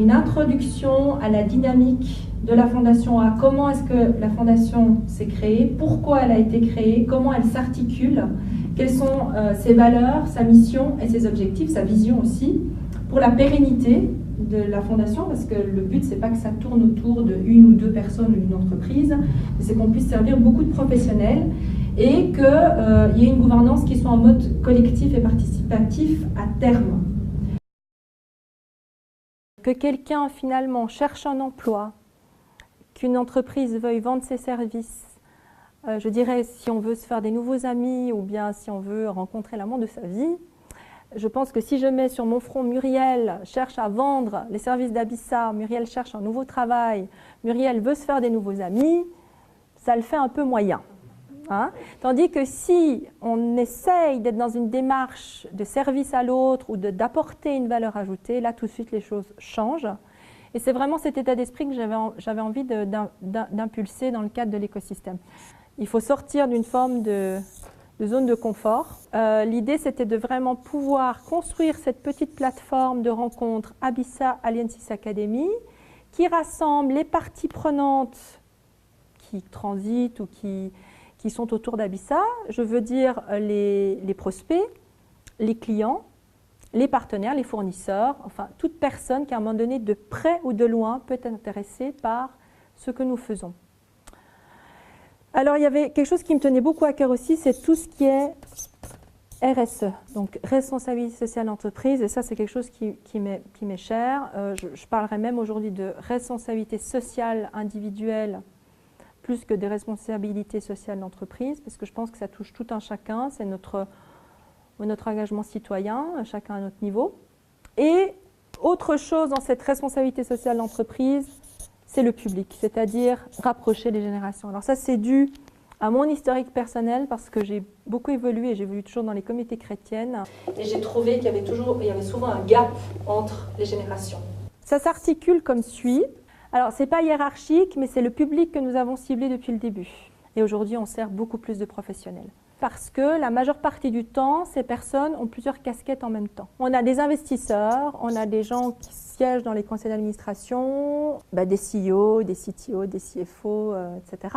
Une introduction à la dynamique de la Fondation A, comment est-ce que la Fondation s'est créée, pourquoi elle a été créée, comment elle s'articule, quelles sont ses valeurs, sa mission et ses objectifs, sa vision aussi, pour la pérennité de la Fondation, parce que le but, c'est pas que ça tourne autour de une ou deux personnes ou d'une entreprise, mais c'est qu'on puisse servir beaucoup de professionnels et qu'il y ait une gouvernance qui soit en mode collectif et participatif à terme. Que quelqu'un finalement cherche un emploi, qu'une entreprise veuille vendre ses services, je dirais si on veut se faire des nouveaux amis ou bien si on veut rencontrer l'amant de sa vie, je pense que si je mets sur mon front Muriel cherche à vendre les services d'Abissa, Muriel cherche un nouveau travail, Muriel veut se faire des nouveaux amis, ça le fait un peu moyen. Hein? Tandis que si on essaye d'être dans une démarche de service à l'autre ou d'apporter une valeur ajoutée, là tout de suite les choses changent. Et c'est vraiment cet état d'esprit que j'avais envie d'impulser dans le cadre de l'écosystème. Il faut sortir d'une forme de zone de confort. L'idée, c'était de vraiment pouvoir construire cette petite plateforme de rencontres Abissa Aliensis Academy qui rassemble les parties prenantes qui transitent ou qui sont autour d'Abissa. Je veux dire les prospects, les clients, les partenaires, les fournisseurs, enfin toute personne qui à un moment donné, de près ou de loin, peut être intéressée par ce que nous faisons. Alors il y avait quelque chose qui me tenait beaucoup à cœur aussi, c'est tout ce qui est RSE, donc responsabilité sociale d'entreprise, et ça c'est quelque chose qui m'est cher. Je parlerai même aujourd'hui de responsabilité sociale individuelle plus que des responsabilités sociales d'entreprise, parce que je pense que ça touche tout un chacun, c'est notre engagement citoyen, chacun à notre niveau. Et autre chose dans cette responsabilité sociale d'entreprise, c'est le public, c'est-à-dire rapprocher les générations. Alors ça, c'est dû à mon historique personnel parce que j'ai beaucoup évolué, j'évolue toujours dans les communautés chrétiennes. Et j'ai trouvé qu'il y avait souvent un gap entre les générations. Ça s'articule comme suit. Alors, ce n'est pas hiérarchique, mais c'est le public que nous avons ciblé depuis le début. Et aujourd'hui, on sert beaucoup plus de professionnels. Parce que la majeure partie du temps, ces personnes ont plusieurs casquettes en même temps. On a des investisseurs, on a des gens qui siègent dans les conseils d'administration, des CEO, des CTO, des CFO, etc.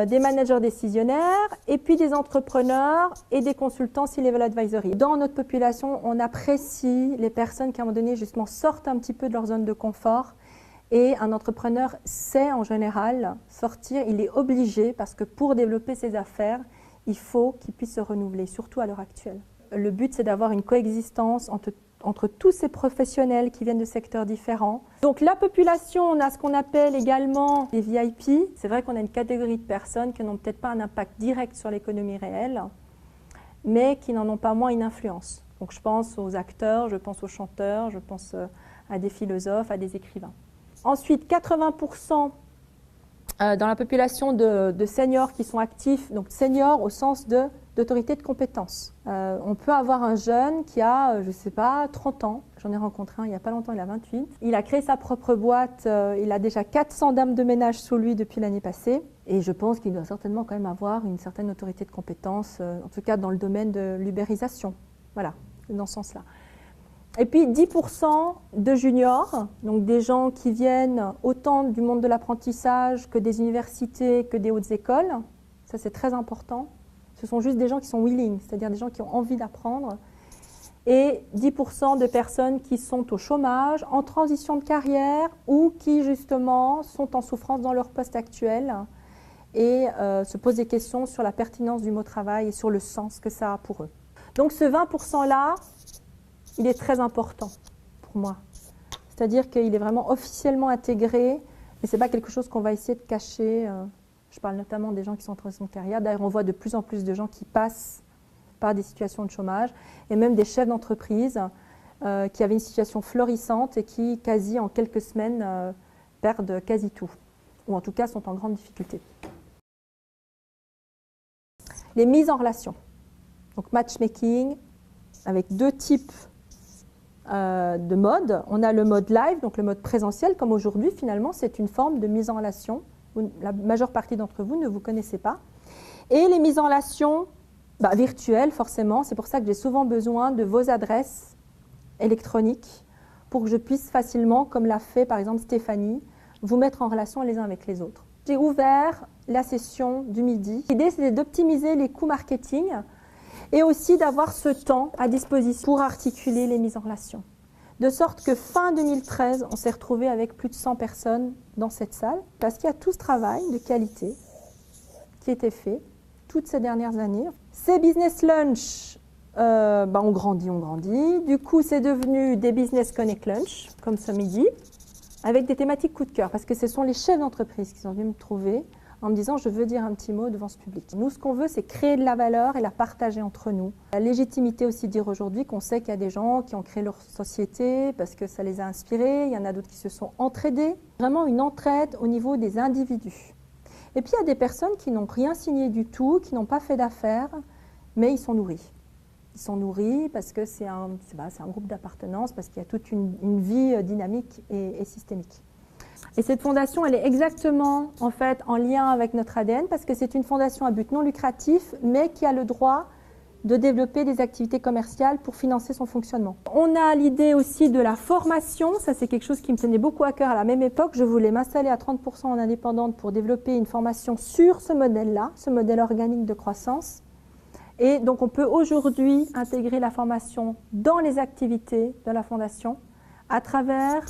Des managers décisionnaires, et puis des entrepreneurs et des consultants C-Level Advisory. Dans notre population, on apprécie les personnes qui, à un moment donné, justement, sortent un petit peu de leur zone de confort. Et un entrepreneur sait en général sortir, il est obligé parce que pour développer ses affaires, il faut qu'il puisse se renouveler, surtout à l'heure actuelle. Le but, c'est d'avoir une coexistence entre tous ces professionnels qui viennent de secteurs différents. Donc la population, on a ce qu'on appelle également les VIP. C'est vrai qu'on a une catégorie de personnes qui n'ont peut-être pas un impact direct sur l'économie réelle, mais qui n'en ont pas moins une influence. Donc je pense aux acteurs, je pense aux chanteurs, je pense à des philosophes, à des écrivains. Ensuite, 80% dans la population de seniors qui sont actifs, donc seniors au sens d'autorité de compétence. On peut avoir un jeune qui a, je ne sais pas, 30 ans. J'en ai rencontré un il n'y a pas longtemps, il a 28. Il a créé sa propre boîte, il a déjà 400 dames de ménage sous lui depuis l'année passée. Et je pense qu'il doit certainement quand même avoir une certaine autorité de compétence, en tout cas dans le domaine de l'ubérisation. Voilà, dans ce sens-là. Et puis 10% de juniors, donc des gens qui viennent autant du monde de l'apprentissage que des universités, que des hautes écoles. Ça, c'est très important. Ce sont juste des gens qui sont willing, c'est-à-dire des gens qui ont envie d'apprendre. Et 10% de personnes qui sont au chômage, en transition de carrière ou qui, justement, sont en souffrance dans leur poste actuel et se posent des questions sur la pertinence du mot travail et sur le sens que ça a pour eux. Donc ce 20%-là, il est très important pour moi. C'est-à-dire qu'il est vraiment officiellement intégré, mais ce n'est pas quelque chose qu'on va essayer de cacher. Je parle notamment des gens qui sont en transition de carrière. D'ailleurs, on voit de plus en plus de gens qui passent par des situations de chômage, et même des chefs d'entreprise qui avaient une situation florissante et qui, quasi en quelques semaines, perdent quasi tout, ou en tout cas sont en grande difficulté. Les mises en relation. Donc matchmaking, avec deux types de mode. On a le mode live, donc le mode présentiel, comme aujourd'hui, finalement, c'est une forme de mise en relation. La majeure partie d'entre vous ne vous connaissez pas. Et les mises en relation virtuelles, forcément. C'est pour ça que j'ai souvent besoin de vos adresses électroniques pour que je puisse facilement, comme l'a fait par exemple Stéphanie, vous mettre en relation les uns avec les autres. J'ai ouvert la session du midi. L'idée, c'était d'optimiser les coûts marketing et aussi d'avoir ce temps à disposition pour articuler les mises en relation. De sorte que fin 2013, on s'est retrouvé avec plus de 100 personnes dans cette salle, parce qu'il y a tout ce travail de qualité qui était fait toutes ces dernières années. Ces business lunch, on grandit. Du coup, c'est devenu des business connect lunch, comme ce midi, avec des thématiques coup de cœur, parce que ce sont les chefs d'entreprise qui sont venus me trouver en me disant « je veux dire un petit mot devant ce public ». Nous, ce qu'on veut, c'est créer de la valeur et la partager entre nous. La légitimité aussi de dire aujourd'hui qu'on sait qu'il y a des gens qui ont créé leur société parce que ça les a inspirés, il y en a d'autres qui se sont entraidés. Vraiment une entraide au niveau des individus. Et puis, il y a des personnes qui n'ont rien signé du tout, qui n'ont pas fait d'affaires, mais ils sont nourris. Ils sont nourris parce que c'est un groupe d'appartenance, parce qu'il y a toute une vie dynamique et systémique. Et cette fondation, elle est exactement en fait en lien avec notre ADN parce que c'est une fondation à but non lucratif, mais qui a le droit de développer des activités commerciales pour financer son fonctionnement. On a l'idée aussi de la formation, ça c'est quelque chose qui me tenait beaucoup à cœur à la même époque. Je voulais m'installer à 30% en indépendante pour développer une formation sur ce modèle-là, ce modèle organique de croissance. Et donc on peut aujourd'hui intégrer la formation dans les activités de la fondation à travers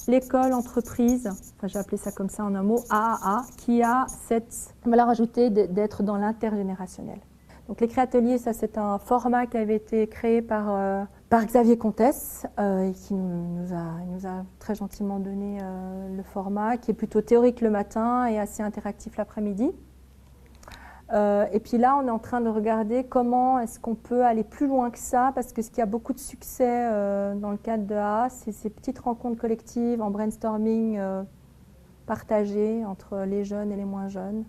l'école entreprise, enfin j'ai appelé ça comme ça en un mot, AAA, qui a cette valeur ajoutée d'être dans l'intergénérationnel. Donc les créateliers, ça c'est un format qui avait été créé par Xavier Comtesse et qui nous a très gentiment donné le format, qui est plutôt théorique le matin et assez interactif l'après-midi. Et puis là, on est en train de regarder comment est-ce qu'on peut aller plus loin que ça, parce que ce qui a beaucoup de succès dans le cadre de AA, c'est ces petites rencontres collectives en brainstorming partagées entre les jeunes et les moins jeunes,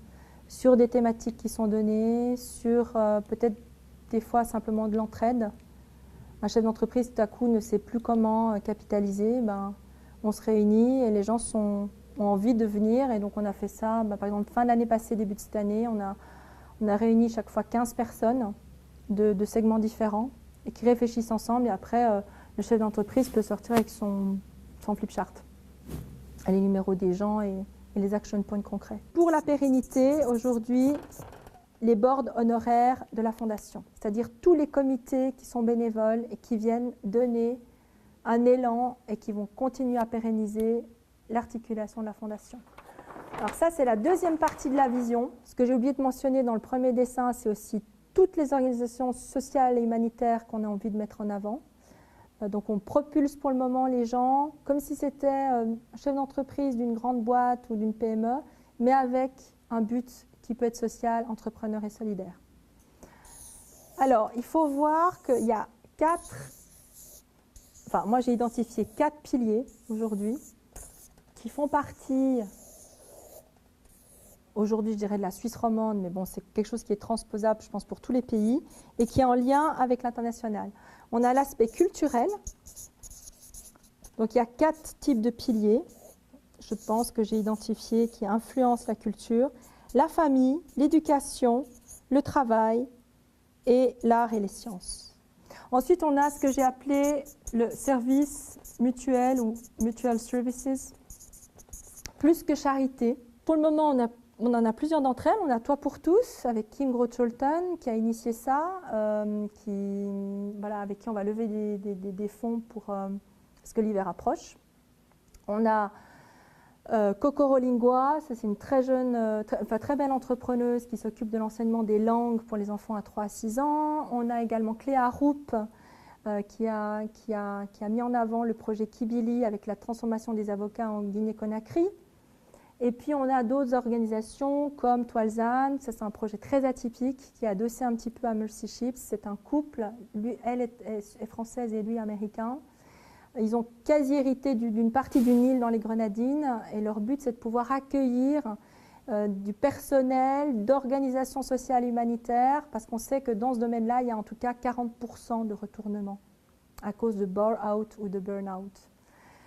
sur des thématiques qui sont données, sur peut-être des fois simplement de l'entraide. Un chef d'entreprise, tout à coup, ne sait plus comment capitaliser. On se réunit et les gens ont envie de venir. Et donc, on a fait ça, par exemple, fin de l'année passée, début de cette année, on a réuni chaque fois 15 personnes de segments différents et qui réfléchissent ensemble. Et après, le chef d'entreprise peut sortir avec son flip chart, les numéros des gens et les action points concrets. Pour la pérennité, aujourd'hui, les boards honoraires de la Fondation, c'est-à-dire tous les comités qui sont bénévoles et qui viennent donner un élan et qui vont continuer à pérenniser l'articulation de la Fondation. Alors ça, c'est la deuxième partie de la vision. Ce que j'ai oublié de mentionner dans le premier dessin, c'est aussi toutes les organisations sociales et humanitaires qu'on a envie de mettre en avant. Donc on propulse pour le moment les gens comme si c'était un chef d'entreprise d'une grande boîte ou d'une PME, mais avec un but qui peut être social, entrepreneur et solidaire. Alors, il faut voir qu'il y a moi j'ai identifié 4 piliers aujourd'hui qui font partie, aujourd'hui je dirais de la Suisse romande, mais bon c'est quelque chose qui est transposable je pense pour tous les pays et qui est en lien avec l'international. On a l'aspect culturel, donc il y a 4 types de piliers, je pense que j'ai identifié qui influencent la culture, la famille, l'éducation, le travail et l'art et les sciences. Ensuite, on a ce que j'ai appelé le service mutuel ou mutual services, plus que charité. Pour le moment, on en a plusieurs d'entre elles. On a Toi pour tous, avec Kim Groth-Scholten, qui a initié ça, avec qui on va lever des fonds parce que l'hiver approche. On a Kokoro Lingua, c'est une très jeune, très belle entrepreneuse qui s'occupe de l'enseignement des langues pour les enfants à 3 à 6 ans. On a également Cléa Roup qui a mis en avant le projet Kibili avec la transformation des avocats en Guinée-Conakry. Et puis on a d'autres organisations comme Toalzane, ça c'est un projet très atypique qui est adossé un petit peu à Mercy Ships. C'est un couple, elle est française et lui américain. Ils ont quasi hérité d'une partie d'une île dans les Grenadines et leur but c'est de pouvoir accueillir du personnel d'organisations sociales et humanitaires parce qu'on sait que dans ce domaine-là, il y a en tout cas 40% de retournement à cause de bore-out ou de burn-out.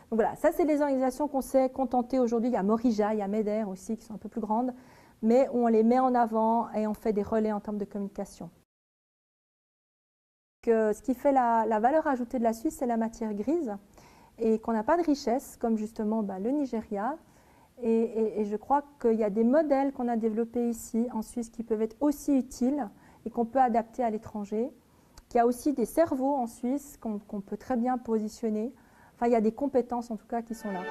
Donc voilà, ça c'est les organisations qu'on s'est contenter aujourd'hui. Il y a Morija, il y a MEDER aussi qui sont un peu plus grandes, mais où on les met en avant et on fait des relais en termes de communication. Ce qui fait la valeur ajoutée de la Suisse, c'est la matière grise. et qu'on n'a pas de richesse, comme justement le Nigeria. Et je crois qu'il y a des modèles qu'on a développés ici, en Suisse, qui peuvent être aussi utiles et qu'on peut adapter à l'étranger. Il y a aussi des cerveaux en Suisse qu'on peut très bien positionner. Enfin, il y a des compétences en tout cas qui sont là.